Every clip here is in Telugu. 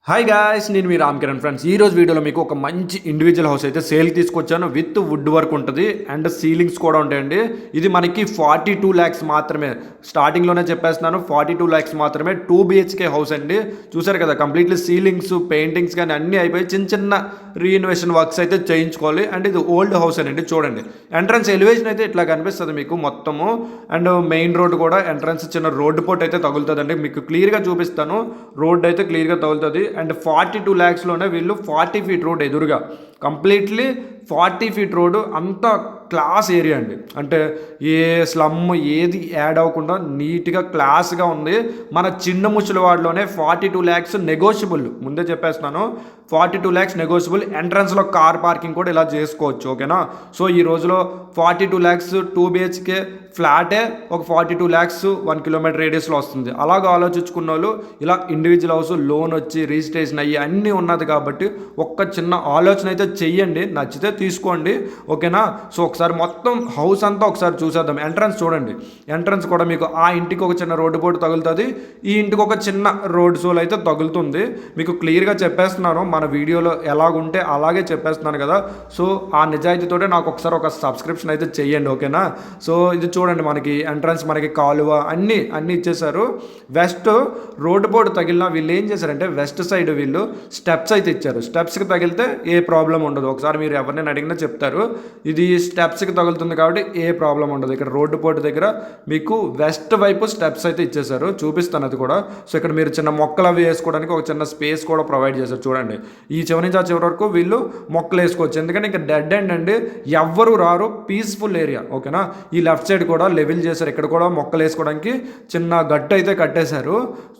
హాయ్ గాయ్స్, నేను మీ రామ్ కిరణ్ ఫ్రెండ్స్. ఈ రోజు వీడియోలో మీకు ఒక మంచి ఇండివిజువల్ హౌస్ అయితే సేల్ తీసుకొచ్చాను. విత్ వుడ్ వర్క్ ఉంటుంది అండ్ సీలింగ్స్ కూడా ఉంటాయండి. ఇది మనకి 42 lakhs మాత్రమే. స్టార్టింగ్లోనే చెప్పేస్తున్నాను, 42 lakhs మాత్రమే. 2 BHK హౌస్ అండి. చూసారు కదా, కంప్లీట్లీ సీలింగ్స్, పెయింటింగ్స్ కానీ అన్నీ అయిపోయి చిన్న చిన్న రీఇన్వెషన్ వర్క్స్ అయితే చేయించుకోవాలి. అండ్ ఇది ఓల్డ్ హౌస్ అండి. చూడండి, ఎంట్రన్స్ ఎలివేషన్ అయితే ఇట్లా కనిపిస్తుంది మీకు మొత్తము. అండ్ మెయిన్ రోడ్ కూడా ఎంట్రన్స్ చిన్న రోడ్డు పోట్ అయితే తగులుతుందండి. మీకు క్లియర్గా చూపిస్తాను. రోడ్ అయితే క్లియర్గా తగులుతుంది. అండ్ 42 lakhsలోనే వీళ్ళు 40 feet రోడ్ ఎదురుగా కంప్లీట్లీ 40 feet రోడ్డు, అంత క్లాస్ ఏరియా అండి. అంటే ఏ స్లమ్ ఏది యాడ్ అవ్వకుండా నీట్గా క్లాస్గా ఉంది. మన చిన్న ముసలివాడలోనే 42 lakhs నెగోషియబుల్. ముందే చెప్పేస్తున్నాను, 42 lakhs నెగోషియబుల్. ఎంట్రన్స్లో కార్ పార్కింగ్ కూడా ఇలా చేసుకోవచ్చు. ఓకేనా? సో ఈ రోజులో 42 lakhs 2 BHK ఫ్లాటే ఒక 42 lakhs 1 kilometer రేడియస్లో వస్తుంది. అలాగ ఆలోచించుకున్న వాళ్ళు ఇలా ఇండివిజువల్ హౌస్ లోన్ వచ్చి రిజిస్ట్రేషన్ అయ్యి అన్నీ ఉన్నది కాబట్టి ఒక్క చిన్న ఆలోచన అయితే చెయ్యండి. నచ్చితే తీసుకోండి. ఓకేనా? సో ఒకసారి మొత్తం హౌస్ అంతా ఒకసారి చూసేద్దాం. ఎంట్రన్స్ చూడండి. ఎంట్రన్స్ కూడా మీకు ఆ ఇంటికి ఒక చిన్న రోడ్డు పోటు తగులుతుంది, ఈ ఇంటికి ఒక చిన్న రోడ్ సోల్ అయితే తగులుతుంది. మీకు క్లియర్గా చెప్పేస్తున్నాను, మన వీడియోలో ఎలాగుంటే అలాగే చెప్పేస్తున్నాను కదా. సో ఆ నిజాయితీతోటే నాకు ఒకసారి ఒక సబ్స్క్రిప్షన్ అయితే చెయ్యండి. ఓకేనా? సో ఇది చూడండి, మనకి ఎంట్రన్స్, మనకి కాలువ అన్నీ ఇచ్చేసారు. వెస్ట్ రోడ్డు పోటు తగిలిన వీళ్ళు ఏం చేశారంటే వెస్ట్ సైడ్ వీళ్ళు స్టెప్స్ అయితే ఇచ్చారు. స్టెప్స్కి తగిలితే ఏ ప్రాబ్లం ఉండదు. ఒకసారి మీరు ఎవరినైనా అడిగినా చెప్తారు. ఇది స్టెప్స్కి తగులుతుంది కాబట్టి ఏ ప్రాబ్లం ఉండదు. ఇక్కడ రోడ్డు పోటు దగ్గర మీకు వెస్ట్ వైపు స్టెప్స్ అయితే ఇచ్చేసారు. చూపిస్తాను అది కూడా. సో ఇక్కడ మీరు చిన్న మొక్కలు అవి వేసుకోవడానికి ఒక చిన్న స్పేస్ కూడా ప్రొవైడ్ చేశారు. చూడండి, ఈ చివరి నుంచి ఆ చివరి వరకు వీళ్ళు మొక్కలు వేసుకోవచ్చు. ఎందుకంటే ఇక్కడ డెడ్ ఎండ్ అండి, ఎవ్వరు రారు, పీస్ఫుల్ ఏరియా. ఓకేనా? ఈ లెఫ్ట్ సైడ్ కూడా లెవెల్ చేశారు. ఇక్కడ కూడా మొక్కలు వేసుకోవడానికి చిన్న గట్టు అయితే కట్టేశారు.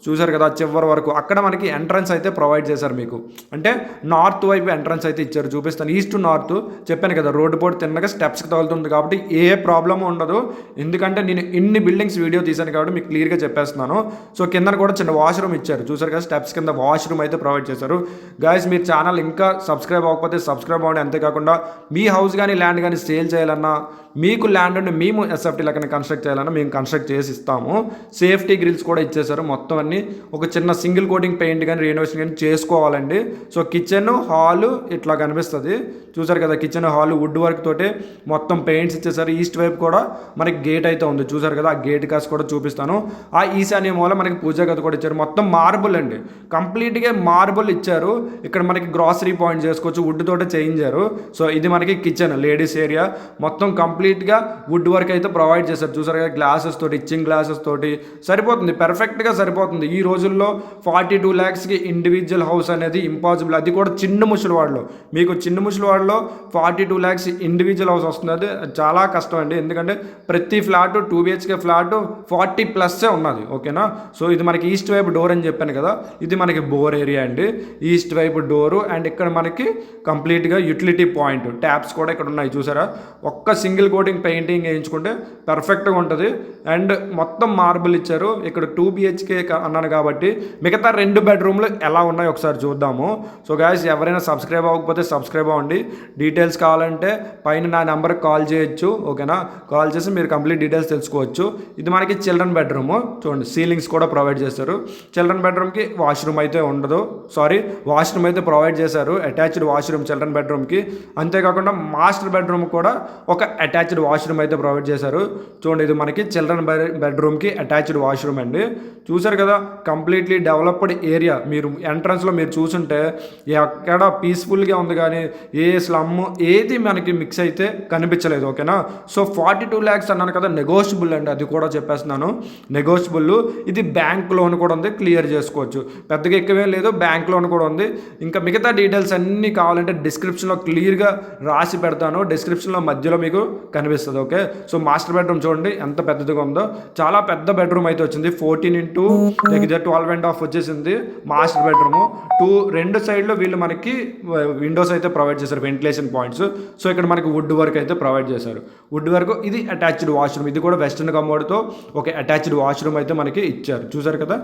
చూసారు కదా చివరి వరకు. అక్కడ మనకి ఎంట్రన్స్ అయితే ప్రొవైడ్ చేశారు మీకు. అంటే నార్త్ వైపు ఎంట్రన్స్ అయితే ఇచ్చారు. చూపిస్తాను. ఈస్ట్ నార్త్ చెప్పాను కదా, రోడ్డు పోటు తిన్నగా స్టెప్స్కి తగులుతుంది కాబట్టి ఏ ప్రాబ్లమ్ ఉండదు. ఎందుకంటే నేను ఇన్ని బిల్డింగ్స్ వీడియో తీశాను కాబట్టి మీకు క్లియర్గా చెప్పేస్తున్నాను. సో కింద కూడా చిన్న వాష్రూమ్ ఇచ్చారు. చూసారు కదా, స్టెప్స్ కింద వాష్రూమ్ అయితే ప్రొవైడ్ చేశారు. గాయస్, మీరు ఛానల్ ఇంకా సబ్స్క్రైబ్ అవ్వకపోతే సబ్స్క్రైబ్ అవ్వండి. అంతేకాకుండా మీ హౌస్ కానీ ల్యాండ్ కానీ సేల్ చేయాలన్నా, మీకు ల్యాండ్ ఉండి మేము ఎస్ఎఫ్టీ లెక్కన కన్స్ట్రక్ట్ చేయాలన్నా మేము కన్స్ట్రక్ట్ చేసి ఇస్తాము. సేఫ్టీ గ్రిల్స్ కూడా ఇచ్చేసారు. మొత్తం అన్ని ఒక చిన్న సింగిల్ కోటింగ్ పెయింట్ కానీ రెనోవేషన్ కానీ చేసుకోవాలండి. సో కిచెన్ హాలు ఇట్లా కనిపిస్తుంది. చూసారు కదా, కిచెన్ హాల్ వుడ్ వర్క్ తోటి మొత్తం పెయింట్స్ ఇచ్చేసారు. ఈస్ట్ వైపు కూడా మనకి గేట్ అయితే ఉంది. చూసారు కదా, ఆ గేట్ కాస్ట్ కూడా చూపిస్తాను. ఆ ఈశాన్య మూల మనకి పూజా గది కూడా ఇచ్చారు. మొత్తం మార్బుల్ అండి, కంప్లీట్గా మార్బుల్ ఇచ్చారు. ఇక్కడ మనకి గ్రాసరీ పాయింట్ చేసుకోవచ్చు. వుడ్ తోటే చేయించారు. సో ఇది మనకి కిచెన్ లేడీస్ ఏరియా. మొత్తం కంప్లీట్గా వుడ్ వర్క్ అయితే ప్రొవైడ్ చేశారు. చూసారు కదా, గ్లాసెస్ తోటి, ఇచ్చింగ్ గ్లాసెస్ తోటి సరిపోతుంది, పర్ఫెక్ట్గా సరిపోతుంది. ఈ రోజుల్లో 42 lakhsకి ఇండివిజువల్ హౌస్ అనేది ఇంపాసిబుల్. అది కూడా చిన్న ముసలివాడలో. మీకు చిన్న ముసలివాడలో 42 lakhs ఇండివిజువల్ హౌస్ వస్తుంది. అది చాలా కష్టం అండి. ఎందుకంటే ప్రతి ఫ్లాట్ 2 BHK ఫ్లాట్ 40+ ఉన్నది. ఓకేనా? సో ఇది మనకి ఈస్ట్ వైపు డోర్ అని చెప్పాను కదా, ఇది మనకి బోర్ ఏరియా అండి. ఈస్ట్ వైపు డోరు. అండ్ ఇక్కడ మనకి కంప్లీట్గా యుటిలిటీ పాయింట్, ట్యాప్స్ కూడా ఇక్కడ ఉన్నాయి. చూసారా, ఒక్క సింగిల్ కోటింగ్ పెయింటింగ్ వేయించుకుంటే పర్ఫెక్ట్గా ఉంటుంది. అండ్ మొత్తం మార్బుల్ ఇచ్చారు. ఇక్కడ 2 BHK అన్నాను కాబట్టి మిగతా 2 bedrooms ఎలా ఉన్నాయో ఒకసారి చూద్దాము. సో గాయస్, ఎవరైనా సబ్స్క్రైబ్ అవ్వకపోతే సబ్స్క్రైబ్ అవ్వండి. డీటెయిల్స్ కావాలంటే పైన నా నెంబర్కి కాల్ చేయొచ్చు. ఓకేనా? కాల్ చేసి మీరు కంప్లీట్ డీటెయిల్స్ తెలుసుకోవచ్చు. ఇది మనకి చిల్డ్రన్ బెడ్రూమ్. చూడండి, సీలింగ్స్ కూడా ప్రొవైడ్ చేశారు. చిల్డ్రన్ బెడ్రూమ్కి వాష్రూమ్ అయితే ఉండదు. వాష్రూమ్ అయితే ప్రొవైడ్ చేశారు. అటాచ్డ్ వాష్రూమ్ చిల్డ్రన్ బెడ్రూమ్కి. అంతేకాకుండా మాస్టర్ బెడ్రూమ్ కూడా ఒక అటాచ్డ్ వాష్రూమ్ అయితే ప్రొవైడ్ చేశారు. చూడండి, ఇది మనకి చిల్డ్రన్ బెడ్రూమ్కి అటాచ్డ్ వాష్రూమ్ అండి. చూసారు కదా, కంప్లీట్లీ డెవలప్డ్ ఏరియా. మీరు ఎంట్రన్స్లో మీరు చూసుంటే ఎక్కడ పీస్ఫుల్గా ఉంది, కానీ ఏ స్లమ్ ఏది మనకి మిక్స్ అయితే కనిపించలేదు. ఓకేనా? సో 42 lakhs అన్నాను కదా, నెగోషియబుల్ అండి. అది కూడా చెప్పేస్తున్నాను, నెగోషియబుల్. ఇది బ్యాంక్ లోన్ కూడా ఉంది, క్లియర్ చేసుకోవచ్చు. పెద్దగా ఎక్కువే లేదు, బ్యాంక్ లోన్ కూడా ఉంది. ఇంకా మిగతా డీటెయిల్స్ అన్నీ కావాలంటే డిస్క్రిప్షన్లో క్లియర్గా రాసి పెడతాను. డిస్క్రిప్షన్లో మధ్యలో మీకు కనిపిస్తుంది. ఓకే? సో మాస్టర్ బెడ్రూమ్ చూడండి ఎంత పెద్దదిగా ఉందో. చాలా పెద్ద బెడ్రూమ్ అయితే వచ్చింది. 14 into 12.5 వచ్చేసింది మాస్టర్ బెడ్రూమ్. 2 సైడ్లో వీళ్ళు మనకి విండోస్ అయితే ప్రొవైడ్ చేశారు, వెంటిలేషన్ పాయింట్స్. సో ఇక్కడ మనకి వుడ్ వర్క్ అయితే ప్రొవైడ్ చేశారు. Wood work. ఇది అటాచ్డ్ వాష్రూమ్. ఇది కూడా వెస్టర్న్ కమోడ్తో ఒక అటాచ్డ్ వాష్రూమ్ అయితే మనకి ఇచ్చారు. చూసారు కదా,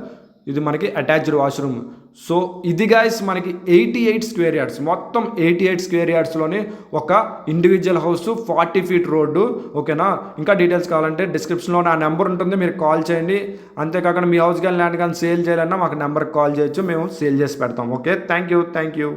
ఇది మనకి అటాచ్డ్ వాష్రూమ్. సో ఇది గాయస్ మనకి 88 స్క్వేర్ యార్డ్స్, మొత్తం 88 స్క్వేర్ యార్డ్స్లోనే ఒక ఇండివిజువల్ హౌస్, 40 ఫీట్ రోడ్డు. ఓకేనా, ఇంకా డీటెయిల్స్ కావాలంటే డిస్క్రిప్షన్లో నా నెంబర్ ఉంటుంది, మీరు కాల్ చేయండి. అంతేకాకుండా మీ హౌస్ కానీ ల్యాండ్ కానీ సేల్ చేయాలన్నా మాకు నెంబర్కి కాల్ చేయొచ్చు, మేము సేల్ చేసి పెడతాం. Okay, thank you.